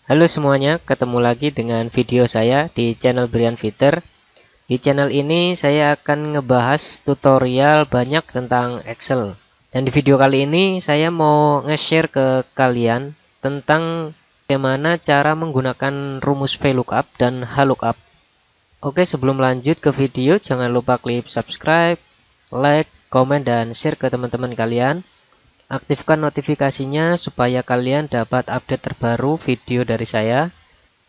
Halo semuanya, ketemu lagi dengan video saya di channel Brian Fitter. Di channel ini saya akan ngebahas tutorial banyak tentang Excel. Dan di video kali ini saya mau nge-share ke kalian tentang bagaimana cara menggunakan rumus VLOOKUP dan HLOOKUP. Oke, sebelum lanjut ke video, jangan lupa klik subscribe, like, komen, dan share ke teman-teman kalian. Aktifkan notifikasinya supaya kalian dapat update terbaru video dari saya.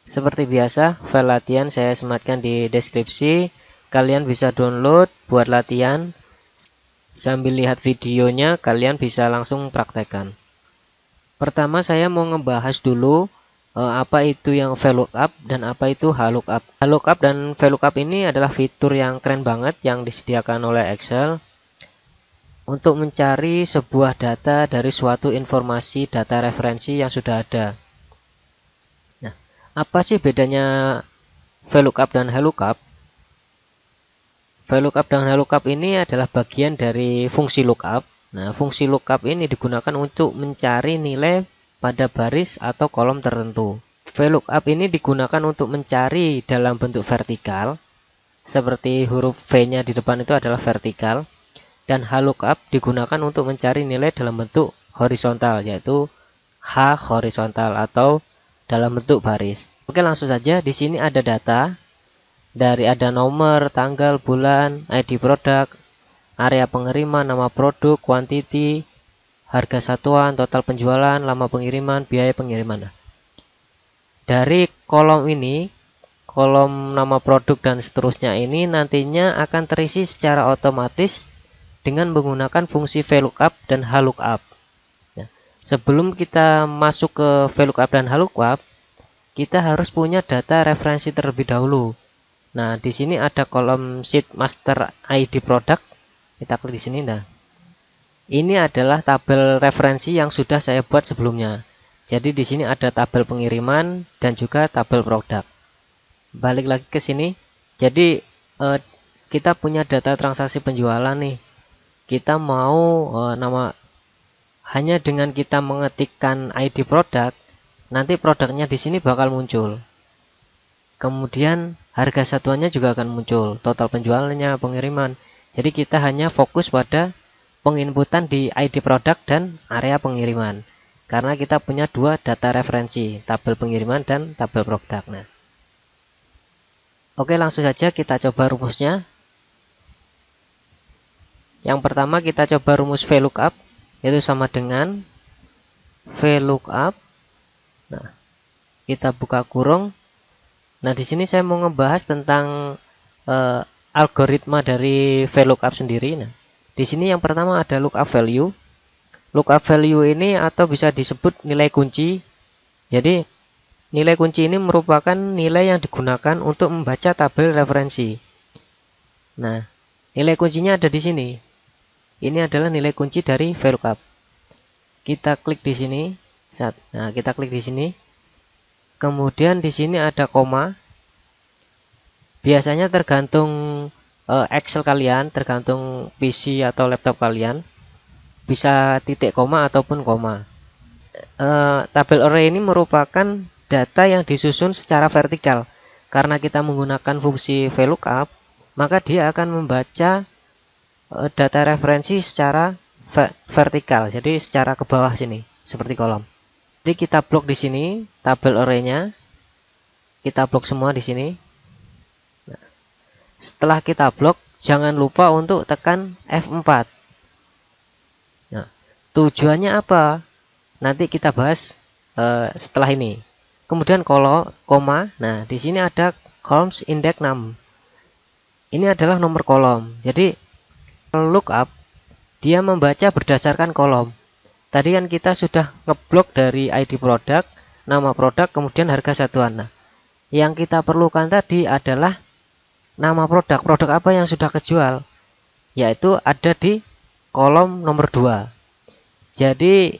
Seperti biasa, file latihan saya sematkan di deskripsi. Kalian bisa download buat latihan. Sambil lihat videonya, kalian bisa langsung praktekkan. Pertama saya mau ngebahas dulu apa itu yang VLOOKUP dan apa itu HLOOKUP. HLOOKUP dan VLOOKUP ini adalah fitur yang keren banget yang disediakan oleh Excel untuk mencari sebuah data dari suatu informasi data referensi yang sudah ada. Nah, apa sih bedanya VLOOKUP dan HLOOKUP? VLOOKUP dan HLOOKUP ini adalah bagian dari fungsi lookup. Nah, fungsi lookup ini digunakan untuk mencari nilai pada baris atau kolom tertentu. VLOOKUP ini digunakan untuk mencari dalam bentuk vertikal, seperti huruf V-nya di depan itu adalah vertikal. Dan HLOOKUP digunakan untuk mencari nilai dalam bentuk horizontal, yaitu H horizontal atau dalam bentuk baris. Oke, langsung saja. Di sini ada data dari ada nomor, tanggal, bulan, ID produk, area pengiriman, nama produk, quantity, harga satuan, total penjualan, lama pengiriman, biaya pengiriman. Dari kolom ini, kolom nama produk dan seterusnya ini nantinya akan terisi secara otomatis dengan menggunakan fungsi VLOOKUP dan HLOOKUP. Nah, sebelum kita masuk ke VLOOKUP dan HLOOKUP, kita harus punya data referensi terlebih dahulu. Nah, di sini ada kolom sheet master ID product. Kita klik di sini. Nah, ini adalah tabel referensi yang sudah saya buat sebelumnya. Jadi di sini ada tabel pengiriman dan juga tabel produk. Balik lagi ke sini. Jadi kita punya data transaksi penjualan nih. Kita mau hanya dengan kita mengetikkan ID produk, nanti produknya di sini bakal muncul. Kemudian harga satuannya juga akan muncul, total penjualannya, pengiriman. Jadi kita hanya fokus pada penginputan di ID produk dan area pengiriman. Karena kita punya dua data referensi, tabel pengiriman dan tabel produk. Nah, oke, langsung saja kita coba rumusnya. Yang pertama kita coba rumus VLOOKUP, yaitu sama dengan VLOOKUP. Nah, kita buka kurung. Nah, di sini saya mau ngebahas tentang algoritma dari VLOOKUP sendiri. Nah, di sini yang pertama ada lookup value. Lookup value ini atau bisa disebut nilai kunci. Jadi, nilai kunci ini merupakan nilai yang digunakan untuk membaca tabel referensi. Nah, nilai kuncinya ada di sini. Ini adalah nilai kunci dari VLOOKUP. Kita klik di sini. Nah, kita klik di sini. Kemudian di sini ada koma. Biasanya tergantung Excel kalian, tergantung PC atau laptop kalian. Bisa titik koma ataupun koma. Tabel array ini merupakan data yang disusun secara vertikal. Karena kita menggunakan fungsi VLOOKUP, maka dia akan membaca data referensi secara vertikal, jadi secara ke bawah sini seperti kolom. Jadi kita blok di sini tabel array-nya, kita blok semua di sini. Nah, setelah kita blok, jangan lupa untuk tekan F4. Nah, tujuannya apa? Nanti kita bahas setelah ini. Kemudian kalau koma, nah di sini ada columns index 6. Ini adalah nomor kolom. Jadi lookup dia membaca berdasarkan kolom. Tadi kan kita sudah ngeblok dari ID produk, nama produk, kemudian harga satuan. Nah, yang kita perlukan tadi adalah nama produk. Produk apa yang sudah kejual? Yaitu ada di kolom nomor 2. Jadi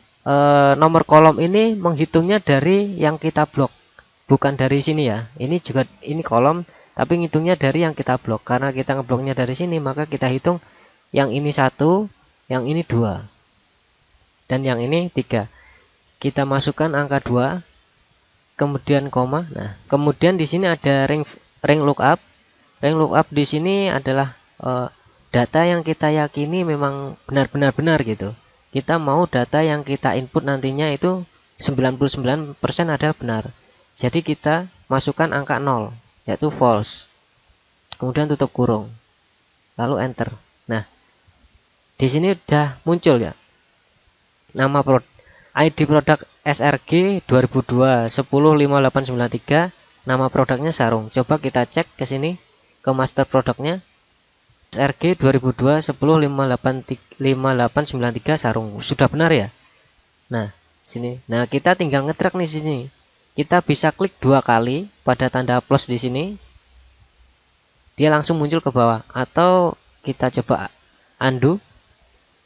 nomor kolom ini menghitungnya dari yang kita blok, bukan dari sini ya. Ini kolom, tapi ngitungnya dari yang kita blok. Karena kita ngebloknya dari sini, maka kita hitung yang ini 1, yang ini 2, dan yang ini 3. Kita masukkan angka 2. kemudian koma. Nah, kemudian di sini ada ring lookup. Ring lookup di sini adalah data yang kita yakini memang benar-benar benar gitu. Kita mau data yang kita input nantinya itu 99% adalah benar. Jadi kita masukkan angka 0, yaitu false. Kemudian tutup kurung. Lalu enter. Nah, di sini udah muncul ya. Nama ID produk SRG 2002 105893, nama produknya sarung. Coba kita cek ke sini ke master produknya. SRG 2002 105893 sarung. Sudah benar ya? Nah, sini. Nah, kita tinggal ngedrag nih sini. Kita bisa klik 2 kali pada tanda plus di sini. Dia langsung muncul ke bawah, atau kita coba undo.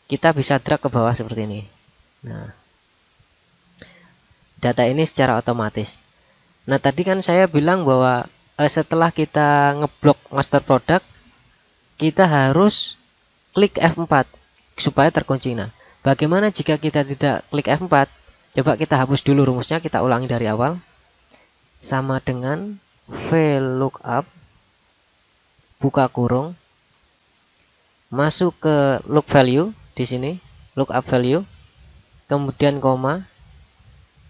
Kita bisa drag ke bawah seperti ini. Nah, data ini secara otomatis. Nah, tadi kan saya bilang bahwa setelah kita ngeblok master product, kita harus klik F4 supaya terkunci. Nah, bagaimana jika kita tidak klik F4? Coba kita hapus dulu rumusnya, kita ulangi dari awal. Sama dengan VLOOKUP, buka kurung, masuk ke look value di sini, lookup value, kemudian koma,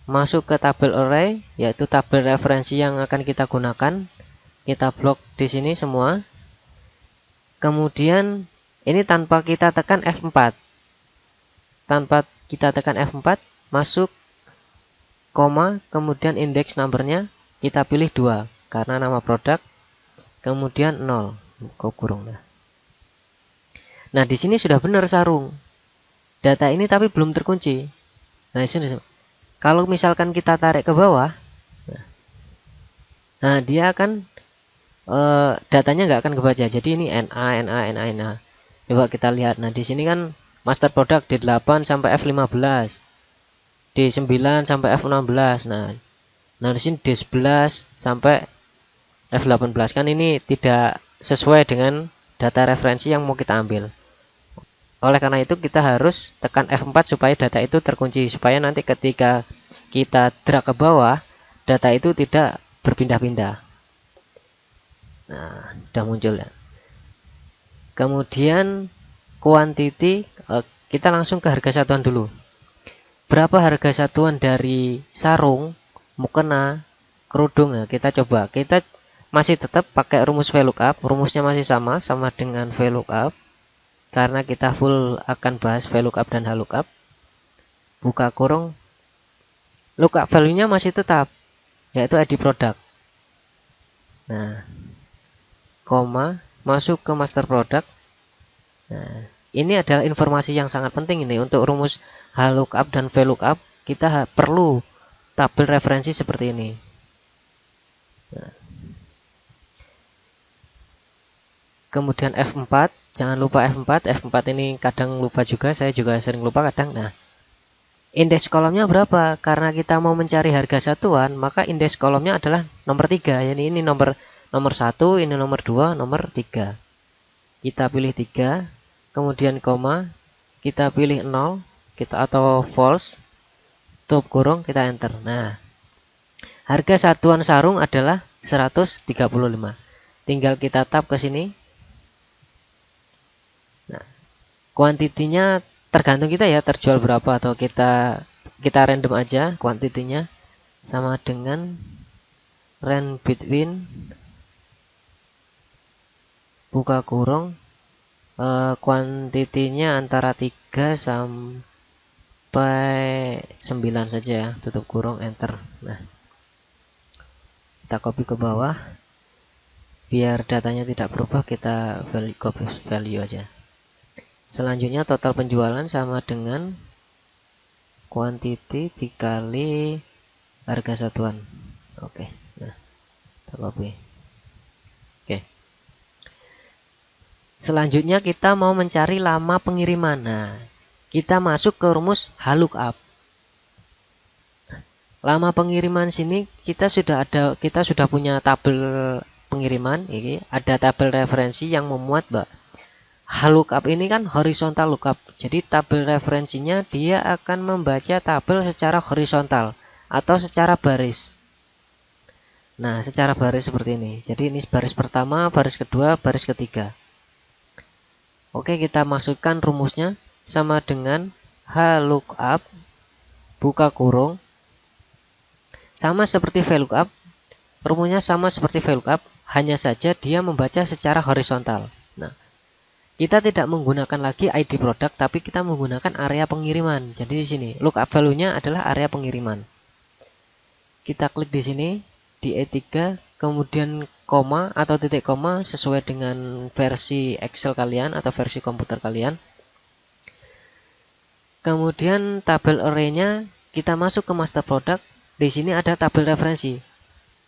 masuk ke tabel array, yaitu tabel referensi yang akan kita gunakan. Kita blok di sini semua. Kemudian ini tanpa kita tekan F4. Tanpa kita tekan F4, masuk koma, kemudian index numbernya kita pilih 2 karena nama produk, kemudian 0, kurung. Nah, di sini sudah benar sarung. Data ini tapi belum terkunci. Nah, ini kalau misalkan kita tarik ke bawah, nah dia akan datanya nggak akan kebaca. Jadi ini NA. Coba kita lihat. Nah, di sini kan master product D8 sampai F15, D9 sampai F16. Nah di sini D11 sampai F18 kan ini tidak sesuai dengan data referensi yang mau kita ambil. Oleh karena itu kita harus tekan F4 supaya data itu terkunci, supaya nanti ketika kita drag ke bawah, data itu tidak berpindah-pindah. Nah, sudah muncul ya. Kemudian quantity, kita langsung ke harga satuan dulu. Berapa harga satuan dari sarung, mukena, kerudung? Nah, kita coba. Kita masih tetap pakai rumus VLOOKUP. Rumusnya masih sama dengan VLOOKUP. Karena kita full akan bahas VLOOKUP dan HLOOKUP. Buka kurung, lookup value-nya masih tetap, yaitu ID produk. Nah, koma, masuk ke master product. Nah, ini adalah informasi yang sangat penting ini. Untuk rumus HLOOKUP dan VLOOKUP, kita perlu tabel referensi seperti ini. Nah, kemudian F4. Jangan lupa F4. F4 ini kadang lupa juga, saya juga sering lupa kadang. Nah, indeks kolomnya berapa? Karena kita mau mencari harga satuan, maka indeks kolomnya adalah nomor 3. Yani ini nomor 1, ini nomor 2, nomor 3. Kita pilih 3, kemudian koma, kita pilih 0, atau false, tutup kurung, kita enter. Nah, harga satuan sarung adalah 135. Tinggal kita tap ke sini. Kuantitinya tergantung kita ya, terjual berapa, atau kita random aja kuantitinya, sama dengan range between, buka kurung, kuantitinya antara 3 sampai 9 saja ya, tutup kurung, enter. Nah, kita copy ke bawah biar datanya tidak berubah, kita copy value aja. Selanjutnya total penjualan sama dengan quantity dikali harga satuan. Oke. Nah, kita copy. Oke. Selanjutnya kita mau mencari lama pengiriman. Nah, kita masuk ke rumus HLOOKUP. Lama pengiriman sini kita sudah punya tabel pengiriman. Ini ada tabel referensi yang memuat, HLOOKUP ini kan horizontal lookup. Jadi tabel referensinya dia akan membaca tabel secara horizontal atau secara baris. Nah, secara baris seperti ini. Jadi ini baris pertama, baris kedua, baris ketiga. Oke, kita masukkan rumusnya sama dengan HLOOKUP buka kurung. Sama seperti VLOOKUP, rumusnya sama seperti VLOOKUP, hanya saja dia membaca secara horizontal. Nah, kita tidak menggunakan lagi ID produk, tapi kita menggunakan area pengiriman. Jadi di sini lookup value-nya adalah area pengiriman. Kita klik di sini di E3, kemudian koma atau titik koma sesuai dengan versi Excel kalian atau versi komputer kalian. Kemudian tabel array-nya kita masuk ke master product. Di sini ada tabel referensi.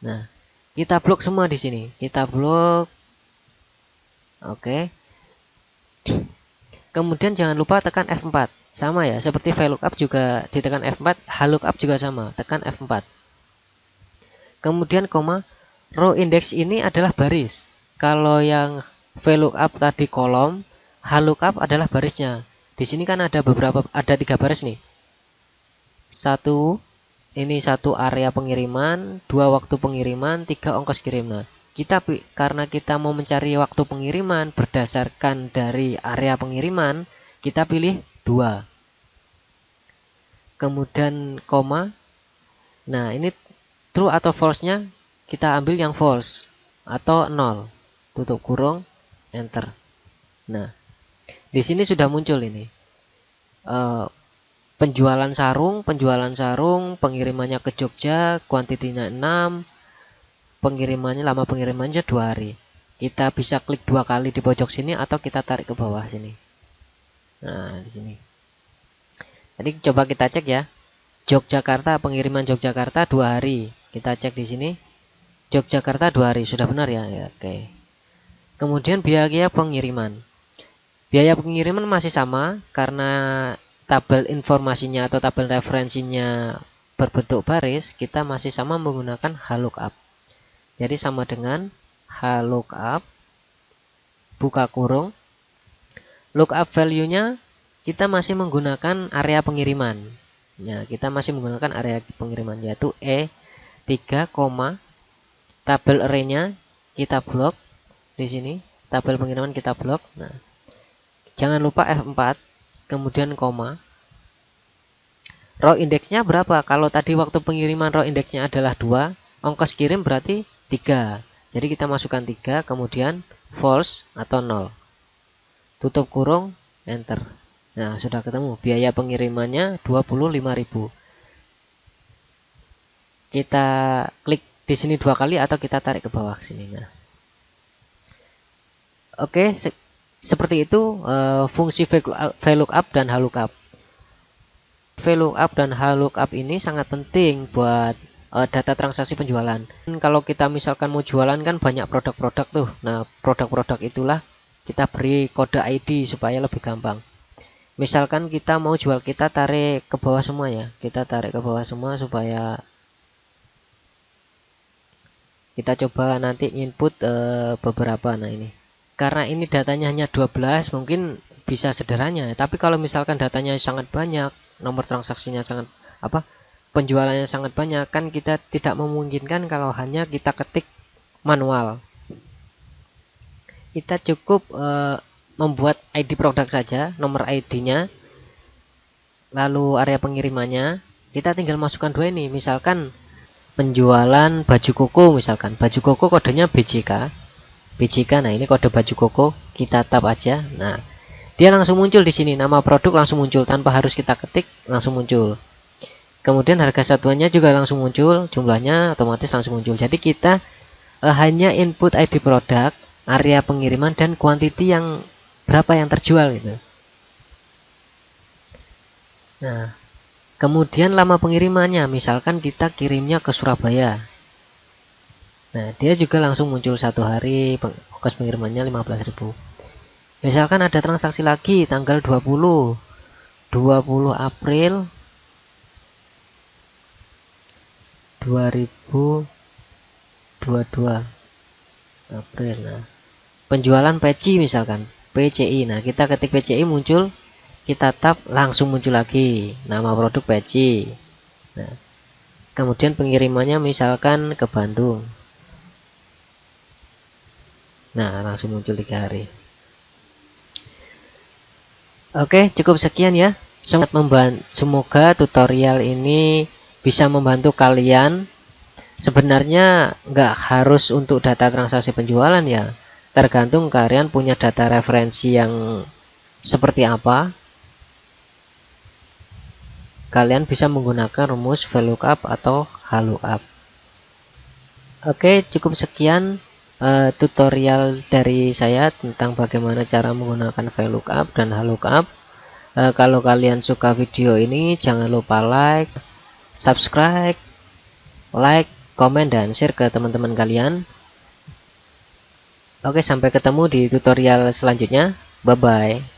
Nah, kita blok semua di sini. Kita blok. Oke. Kemudian jangan lupa tekan F4. Sama ya, seperti VLOOKUP juga ditekan F4, HLOOKUP juga sama, tekan F4. Kemudian koma, row index ini adalah baris. Kalau yang VLOOKUP tadi kolom, HLOOKUP adalah barisnya. Di sini kan ada 3 baris nih. Ini satu area pengiriman, 2 waktu pengiriman, 3 ongkos kirim. Nah, karena kita mau mencari waktu pengiriman berdasarkan dari area pengiriman, kita pilih 2. Kemudian koma. Nah, ini true atau false-nya kita ambil yang false atau 0. Tutup kurung, enter. Nah, di sini sudah muncul ini. Penjualan sarung, pengirimannya ke Jogja, kuantitinya 6, lama pengirimannya 2 hari. Kita bisa klik 2 kali di pojok sini atau kita tarik ke bawah sini. Nah, di sini. Jadi coba kita cek ya. Yogyakarta, pengiriman Yogyakarta 2 hari. Kita cek di sini. Yogyakarta 2 hari, sudah benar ya? Ya, oke. Kemudian biaya pengiriman. Biaya pengiriman masih sama karena tabel informasinya atau tabel referensinya berbentuk baris, kita masih sama menggunakan HLOOKUP. Jadi sama dengan HLOOKUP buka kurung. Lookup value-nya kita masih menggunakan area pengiriman. Ya, kita masih menggunakan area pengiriman yaitu E3, tabel array-nya kita blok di sini, tabel pengiriman kita blok. Nah, jangan lupa F4. Kemudian koma. Row indeksnya berapa? Kalau tadi waktu pengiriman row indeksnya adalah 2, ongkos kirim berarti 3. Jadi kita masukkan 3, kemudian false atau 0. Tutup kurung, enter. Nah, sudah ketemu. Biaya pengirimannya 25.000. Kita klik di sini 2 kali atau kita tarik ke bawah sini. Nah. Oke, seperti itu fungsi VLOOKUP dan HLOOKUP. VLOOKUP dan HLOOKUP ini sangat penting buat data transaksi penjualan. Kalau kita misalkan mau jualan kan banyak produk-produk tuh. Nah, produk-produk itulah kita beri kode ID supaya lebih gampang. Misalkan kita mau jual, kita tarik ke bawah semua ya. Kita tarik ke bawah semua supaya kita coba nanti input beberapa. Nah, ini. Karena ini datanya hanya 12, mungkin bisa sederhana. Tapi kalau misalkan datanya sangat banyak, nomor transaksinya sangat penjualannya sangat banyak, kan kita tidak memungkinkan kalau hanya kita ketik manual. Kita cukup membuat ID produk saja, nomor ID-nya, lalu area pengirimannya. Kita tinggal masukkan 2 ini. Misalkan penjualan baju koko, misalkan baju koko kodenya BJK. Nah ini kode baju koko, kita tap aja. Nah, dia langsung muncul di sini, nama produk langsung muncul tanpa harus kita ketik, langsung muncul. Kemudian harga satuannya juga langsung muncul, jumlahnya otomatis langsung muncul. Jadi kita hanya input ID produk, area pengiriman dan kuantiti yang berapa yang terjual gitu. Nah, kemudian lama pengirimannya, misalkan kita kirimnya ke Surabaya. Nah, dia juga langsung muncul 1 hari, ongkos pengirimannya 15.000. Misalkan ada transaksi lagi tanggal 20 April 2022 April. Nah, penjualan peci misalkan PCI. Nah, kita ketik PCI muncul, kita tap langsung muncul lagi nama produk peci. Nah, kemudian pengirimannya misalkan ke Bandung. Nah, langsung muncul 3 hari. Oke, cukup sekian ya. Semoga tutorial ini bisa membantu kalian. Sebenarnya nggak harus untuk data transaksi penjualan ya. Tergantung kalian punya data referensi yang seperti apa. Kalian bisa menggunakan rumus VLOOKUP atau HLOOKUP. Oke, cukup sekian tutorial dari saya tentang bagaimana cara menggunakan VLOOKUP dan HLOOKUP. Kalau kalian suka video ini, jangan lupa like, subscribe, komen, dan share ke teman-teman kalian. Oke, sampai ketemu di tutorial selanjutnya. Bye-bye.